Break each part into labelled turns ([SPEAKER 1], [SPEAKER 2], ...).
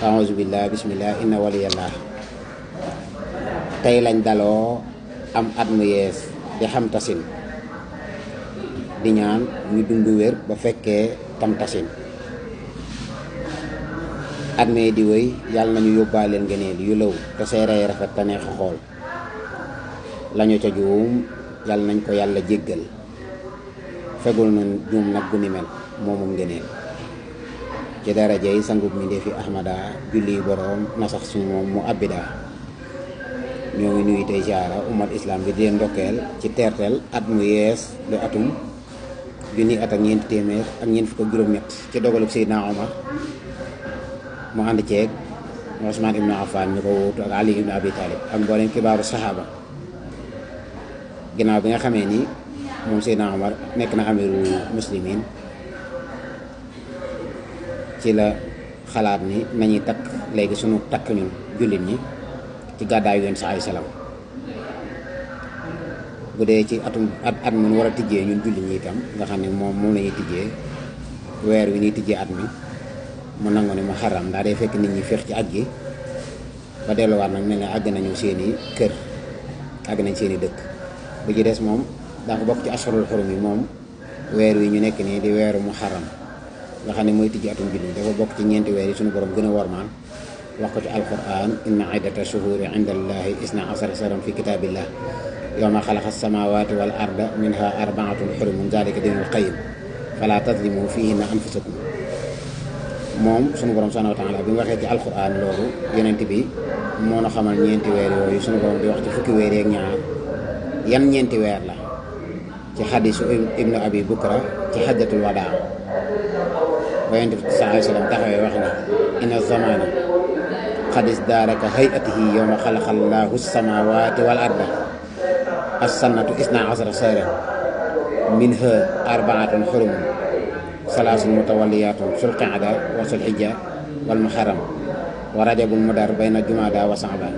[SPEAKER 1] a'uuzu billah bismillah inna waliyallah. tey lañ daloo am at mu yees di xam tasin di ñaan ñu dund wér ba fekkee tam tasin at mee di wéy yàlla nañu yóbbaaleen ngëneel yu lëw te seeree rafet te neex a xool lañu ca juum yàlla nañ ko yàlla jéggal fegul na juum nag bu ni mel moomum ngëneel ci daraja yi sangub mi ndeefi ahmada julli boroom na sax suñu moom mu abida ñoo ngi nuyu tey ziara umat islam bi di leen ndokkeel ci teerteel at mu yees lu atum junni at ak ñeenti téeméer ak ñeent fukk ak juróom-ñett ci dogalub Seydina Omar mu ànd ceeg Usmaan ibnu Affan ñu ko wuutu ak Ali ibnu Abi Talib ak mboolem kibaaru saxaaba ginnaaw bi nga xamee ni moom Seydina Omar nekk na amirul muslimin ci la xalaat ni nañuy takk léegi sunu takk ñun jullit ñi ci gàddaay yoon sa ay salaam bu dee ci at mun war a tijjee ñun jullit ñi itam nga xam ne moom la ñuy tijjee weer wi ñuy tijjee at mi mu nangu ne mu xaram ndaa day fekk nit ñi féex ci aj gi ba delluwaat nag mel ne àgg nañu seeni kër àgg nañ seeni dëkk bu ci des moom dafa bokk ci asharul xurum yi moom weer wi ñu nekk nii di weeru mu xaram nga xam ne mooy tijji atum jullit dafa bokk ci ñeenti weer yi suñu borom gën a wormaal wax ko ci alquran inna iddata shuhuri inda allahi isna asara saran fi kitabillah yawma xalaqa samawati wal arda minha arbaatun xurumun zalika dinul qayyim fala tazlimu fihinna anfusakum moom suñu borom subhanahu wa taala bi mu waxee ci alquran loolu yonent bi moo na xamal ñeenti weer yooyu suñu borom di wax ci fukki weer yeeg ñaar yan ñeenti weer la ci xadisu ibnu abi bukra ci xajjatul wadaa ba yonent bi sallallahu alayhi wa sallam taxawee wax ne inna zamana xadis daaraka hayatihi yowma xalaqallahu samawati wal arda as-sannatu isna asara sahran minha arbaatun xurumun salaasun mutawalliyatun sul qaada wa sul hijja wal muharram wa rajabun mudar bayna jumada wa sa'ban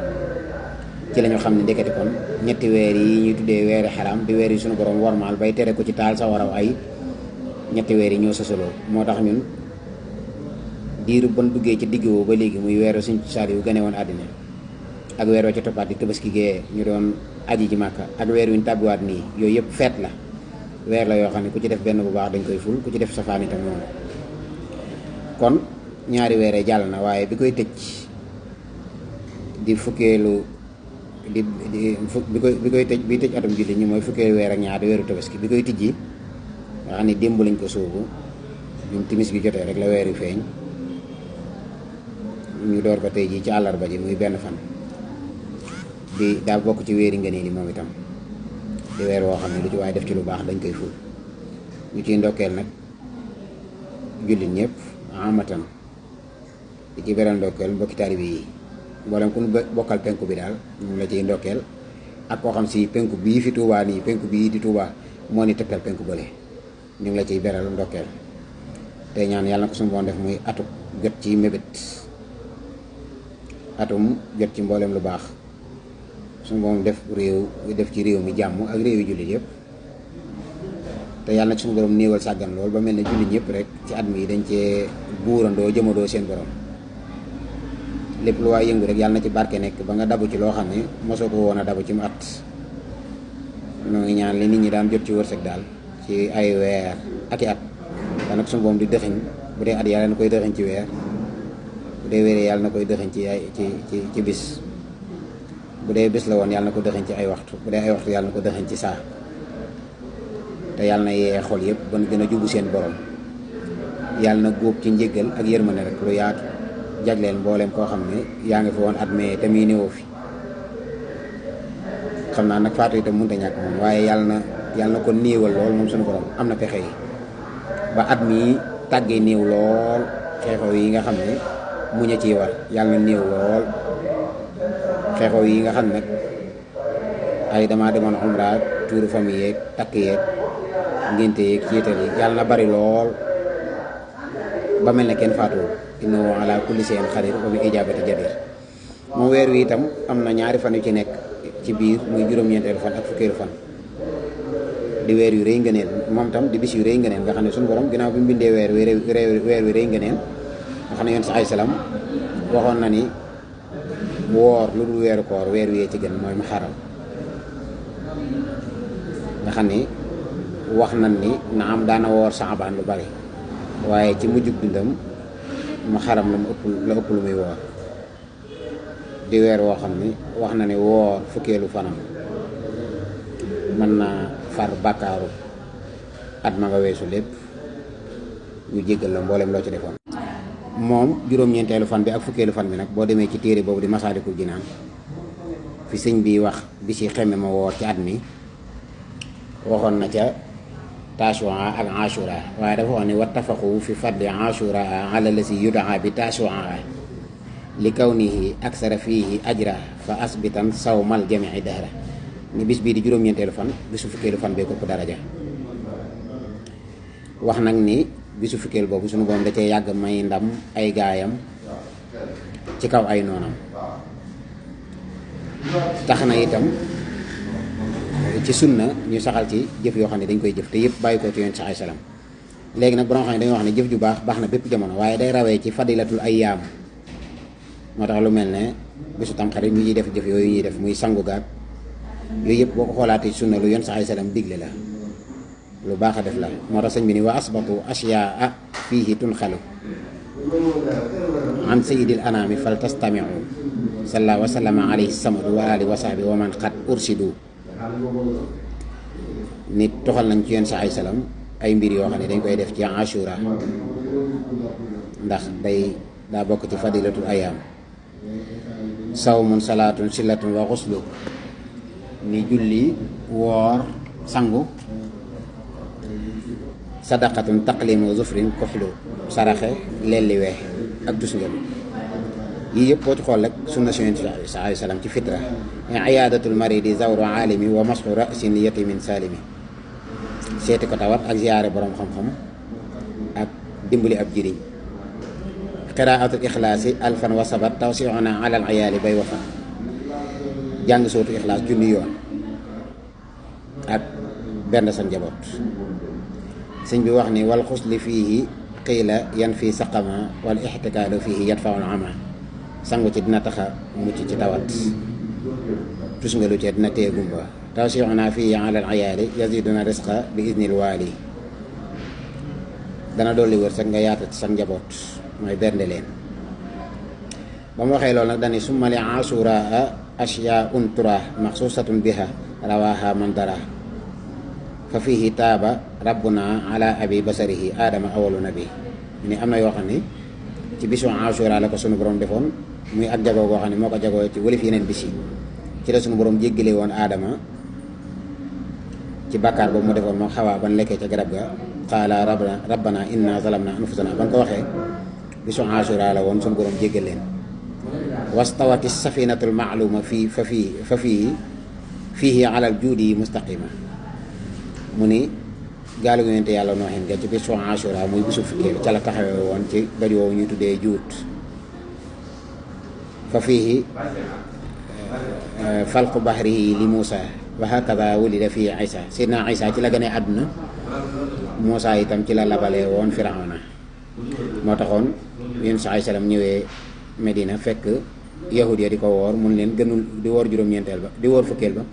[SPEAKER 1] ci la ñu xam ne ndekete kon ñetti weer yi ñuy tuddee weeri xaram di weer yi suñu borom wormaal bay tere ko ci taal sa waraw ay ñetti weer yi ñoo sësaloo moo tax ñun diiru ban duggee ci digg woo ba léegi muy weeru suñ saar yu gane woon àddina ak weer wa ci toppaat di tabaski gee ñu doon aji ji màkka ak weer wi ñu tàbbiwaat nii yooyu yëpp feet la weer la yoo xam ne ku ci def benn bu baax dañ koy ful ku ci def safaan itam noonu kon ñaari weeree jàll na waaye bi koy tëj di fukkeelu bi koy tëj bi tëj atum julli ñi mooy fukkeelu weer ak ñaar di weeru tabaski bi koy tijji nga xam ne démb lañ ko sóobu ñun timis gi jotee rek la weer yu feeñ ñu door ko tey jii ci àllarba ji muy benn fan di daa bokk ci weeri ngëneel yi moom itam di weer woo xam ne lu ci waaye def ci lu baax dañ koy ful ñu ciy ndokkeel nag jullit ñëpp amatan di ci beral ndokkeel mbokki taalibe yi mboolem ku ñu bokkal penku bi daal ñu la ciy ndokkeel ak koo xam si penku bii fi Tuubaa nii penku bii di Tuubaa moo ni tëkkal penku bële ñu ngi la ciy beral ndokkeel tey ñaan yàlla na ko suñu boon def muy atuk jot ci mébét atum jot ci mboolem lu baax suñu boom def ci réew mi jàmm ak réew yi jullit yëpp te yàlla nag suñu borom néewal sàggan lool ba mel ne jullit ñëpp rek ci at mi dañ cee buurandoo jëmadoo seen borom lépp lu waay yëngu rek yàlla na ci barke nekk ba nga dabu ci loo xam ne mosoo ko woon a dabu ci mu at noo ngi ñaan li nit ñi daan jot ci wërsëg daal ci ay weer ak i at te nag suñu boom di dëxiñ bu dee at yàlla na koy dëxiñ ci weer bu dee wéree yàlla na koy dëxiñ ci bis bu dee bis la woon yàlla na ko dëxiñ ci ay waxtu bu dee ay waxtu yàlla na ko dëxiñ ci saa te yàlla na yee xol yëpp ba gën a jubu seen borom yàlla na góob ci njéggal ak yërmande rek lu yaatu jagleel mbooleem koo xam ne yaa ngi fi woon at mee te muy néewoo fi xam naa nag faatu itam mënut a ñàkk moom waaye yàlla na ko néewal lool moom suñu borom am na pexe yi ba at mi tàggee néew lool xeexoo yi nga xam ne muñ a ciy war yàlla na néew lool xeexoo yi nga xam ne nag ay dama demoon umra tuuru famille yeeg takk yeeg ngénte yeeg ciital yi yàlla na bari lool ba mel ne kenn faatuwul innahu ala kulli shay'in qadir wa bi ijabati jadir moom weer wi itam am na ñaari fan yu ci nekk ci biir muy juróom-ñeenteelu fan ak fukkeelu fan di weer yu rëy ngëneel moom tam di bis yu rëy ngëneel nga xam ne suñu borom ginnaaw bi mu bindee weer wi rëy ngëneel nga xam ne yoon sa ay salaam waxoon na ni woor lu dul weeru koor weer wee ci gën mooy muharram nga xam ni wax nañ ni naam daana woor saabaan lu bari waaye ci mujjug dundam muharram la ëpp lu muy woor di weer woo xam ni wax na ni woor fukkeelu fanam mën naa far bàkkaaru at ma nga weesu lépp ñu jéggal la mboolem loo ci defoon. moom juróom-ñeenteelu fan bi ak fukkeelu fan bi nag boo demee ci téere boobu di Masaalikul Jinaan fi sëñ bi wax bi ci xemme ma woor ci at mi waxoon na ca Tasu'a ak Ashura waaye dafa wax ne wattafaqu fi fadli Ashura ala lasi yudaa bi Tasu'a li kawnihi aksara fiihi ajra fa asbitan sawmal jamii dahra ni bis bii di juróom-ñeenteelu fan bisu fukkeelu fan bee ko daraja wax nag ni bisu fukkeel boobu sunu borom da cee yàgg may ndam ay gaayam ci kaw ay noonam tax na itam ci sunna ñu saxal ci jëf yoo xam ne dañ koy jëf te yëpp bàyyi ko ci yoon sax ay salaam léegi nag borom xam ne dañoo wax ne jëf ju baax na bépp jamono waaye day rawee ci fadilatul ayyaam moo tax lu mel ne bisu tamxarit ñu ciy def jëf yooyu ñuy def muy sangu gaat yooyu yëpp boo ko xoolaatee ci sunna lu yoon sax ay salaam digle la lu baax a def la moo tax sëñ bi ni wa asbatu ashyaa fiihi tunxalu an sayyidil anaami fal tastamiu salla wa sallama alayhi samadu wa ali wa sahbi wa man xat ursidu nit toxal nañ ci yoon sa ay salam ay mbir yoo xam ne dañ koy def ci ashura ndax daa bokk ci fadilatul ayaam sawmun salaatun sillatun wa xuslu ni julli woor sangu sadaqatun taqlimu zufrin koxlu saraxe lelli weex ak tusngalu yii yëpp boo ci xool rek sunna si yonent bi sa alayhi salaam ci fitra iyaadatul maridi zawru aalimi wa masxu rasin li yatimin salimi seeti ko tawat ak ziyaare borom xam-xam ak dimbali ab jiriñ qiraatul ixlaasi alfan wa sabat tawsiuna ala al ayaali bay wafa jàng sootu ixlaas junni yoon ak benn sa njaboot sëñ bi wax ni wal xusli fiihi qiila yan fii saqama wal ixtikaadu fiihi yadfaul ama sangu ci dina taxa mucc ci tawat tus nga lu ci dina téye gumba tawsiuna fiihi ala al ayaali yaziduna risqa bi idnil waali dana dolli wërsëg nga yaata ci sa njaboot mooy bernde leen ba mu waxee loolu nag dani summa li asuraa ashyaa'un tura maxsuusatun biha rawaaha man dara fa fiihi taaba rabbuna ala abi basarihi aadama awalu nabi ni am na yoo xam ne ci bisu Ashura la ko sunu borom defoon muy ak jagoo goo xam ne moo ko jagoo ci wëlif yeneen bis yi ci la sunu borom jéggale woon aadama ci bàkkaar boobu mu defoon moo xawaa ban lekkee ca garab ga qaala rabbana inna zalamna anfusana ba nga ko waxee bisu Ashura la woon sunu borom jéggal leen wastawati safinatul maaluma fa fiihi ala al juudi mustaqima mu ni gaalu yonente yàlla nooxin nga ci bisu Ashura muy bisu fukkeel ca la taxawee woon ci doj woowu ñuy tuddee juut fa fiihi falqu bahrihi li Muusa wa hakada wulida fii Isa sidna Isa ci la gënee àdduna Muusa itam ci la labalee woon Firawna moo taxoon yéen sa ay salaam ñëwee Medina fekk yahud ya di ko woor mun leen gënul di woor juróom-ñeenteel ba di woor fukkeel ba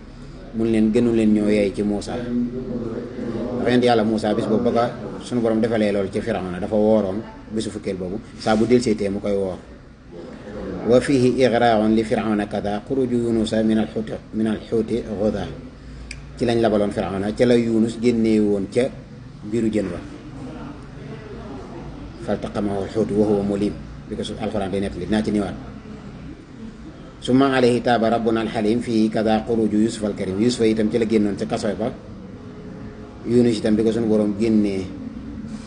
[SPEAKER 1] mun leen gënul leen ñoo yeey ci Muusa dafa yent yàlla Muusa bis boobu ba sunu borom defalee loolu ci Firawna dafa wooroon bisu fukkeel boobu saa bu delseetee mu koy woor wa fihi igraaun li Firawna kada xuruju yunusa min al xuuti xuda ci lañ labaloon Firawna ca la Yunus génnee woon ca biiru jën ba faltaqamahu al-xuutu wa huwa mulim bi ko su alxuraan day nettali dinaa ci ñëwaat summa alayhi taaba rabbuna alxalim fii kada xuruju yusuf alkarim yusufa itam ci la génnoon ca kasoy ba Yunus itam bi ko suñu borom génnee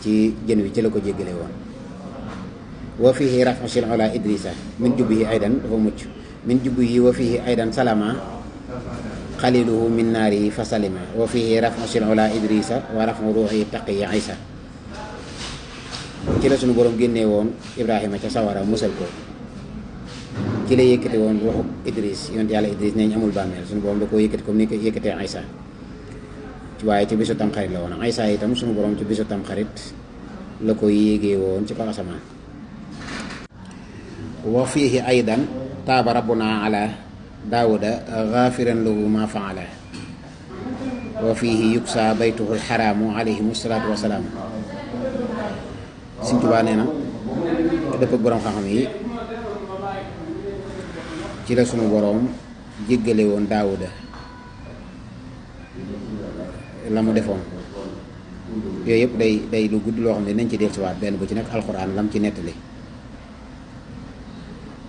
[SPEAKER 1] ci jën wi ci la ko jéggale woon wa fihi rafu sil ola idrisa min jubbihi aydan dafa mucc min jubbihi wa fihi aydan salama xaliluhu min naarihi fa salima wa fihi rafu sil ola idrisa wa rafu ruuxi taqiya isa ci la suñu borom génnee woon Ibrahima ca sawara musal ko ci la yëkkate woon ruuxu Idris yonent yàlla Idris neñ amul bàmmeel suñu borom da koo yëkkati comme ni ko yëkkatee Isa waaye ci bisu tamxarit la woon Isa itam suñu borom ci bisu tamxarit la ko yéegee woon ci kaw asamaan wa fiihi aydan taaba rabbuna ala daawuda gaafiran lahu ma faala wa fiihi yuksa baytuhu alxaraamu alayhim salaatu wasalaam. Sëñ Tuubaa nee na dëpp ak boroom xam-xam yi ci la sunu boroom jéggale woon daawuda la mu defoon. yooyu yëpp day lu gudd loo xam ne nañ ci dellusiwaat benn bu ci nekk alxuraan lam ci nettali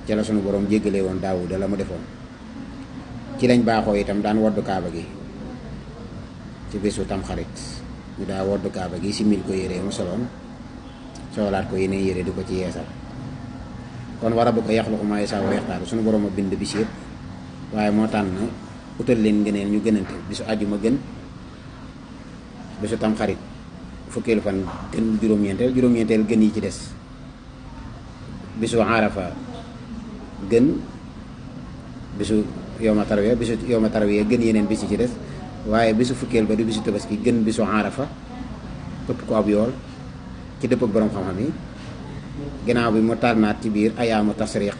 [SPEAKER 1] ci la sunu boroom jéggale woon daawuda la mu defoon. ci lañ baaxoo itam daan woddu kaaba gi ci bésu tamxarit ñu daa woddu kaaba gi simil ko yére mu soloon soolaat ko yeneen yére di ko ci yeesal. kon war a bu ko yaxluqu maa yasaa wa yaxtaar sunu boroom a bind bis yëpp waaye moo tànn utal leen ngëneel ñu gënante. bisu àjjuma gën, bisu tamxarit fukkeelu fan gën juróom-ñeenteel gën yi ci des. bisu arafa gën, bisu yowma tarwiya gën yeneen bis yi ci des. waaye bisu fukkeel ba di bisu tabaski gën bisu arafa ëpp ko ab yool ci dëpp ak boroom xam-xam yi. ginnaaw bi mu tànnaat ci biir ayaamu tasriq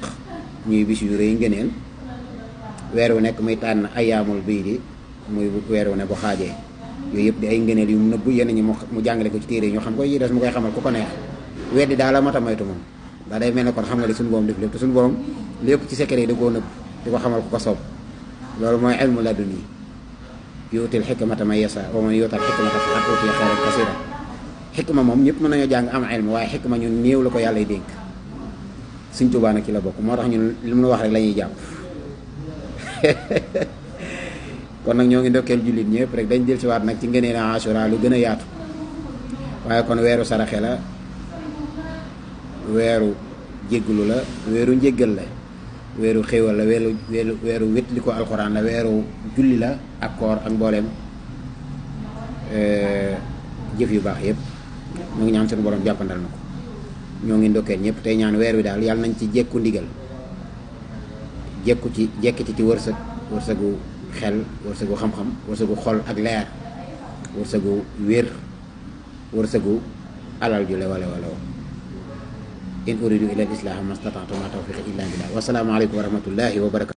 [SPEAKER 1] ñuy bis yu rëy ngëneel. weer wu nekk muy tànn ayaamul bii di muy weer wu ne bu xaajee. yooyu yëpp di ay ngëneel yu mu nëbb yenn ñi mu jàngale ko ci téere yi ñu xam ko yi des mu koy xamal ku ko neex. weddi daal la mata moytu moom daa day mel ne kon xam nga li suñu borom def lépp te suñu borom lépp ci secret yi da koo nëbb di ko xamal ku ko soob. loolu mooy ilmu laduni yuutil xikmata man yasa wa man yuutal xikmata faqad uutiya xayran kasiira. xikma moom ñëpp mën nañoo jàng am ilmu waaye xikma ñun néew la ko yàlla dénk. Sëñ Tuubaa nag ci la bokk moo tax ñun li mu wax rek la ñuy jàpp. kon nag ñoo ngi ndokkeel jullit ñëpp rek dañ jël si waat nag ci ngëneel Ashura lu gën a yaatu. waaye kon weeru saraxe la, weeru jégglu la, weeru njéggal la, weeru xéewal la, weeru wétli ko alxuraan la, weeru julli la ak koor ak mbooleem jëf yu baax yëpp. ñu ngi ñaan sunu borom jàppandal na ko. ñoo ngi ndokkeel ñëpp tey ñaan weer wi daal yàlla nañ ci jekku ndigal, jekkiti ci wërsëgu xel, wërsëgu xam-xam, wërsëgu xol ak leer, wërsëgu wér, wërsëgu alal ju le wala in uridu ila al islaha mastata'tu ma tawfiqi illa billah. Wasalaamu aleykum wa rahmatullahi wa barakatuh.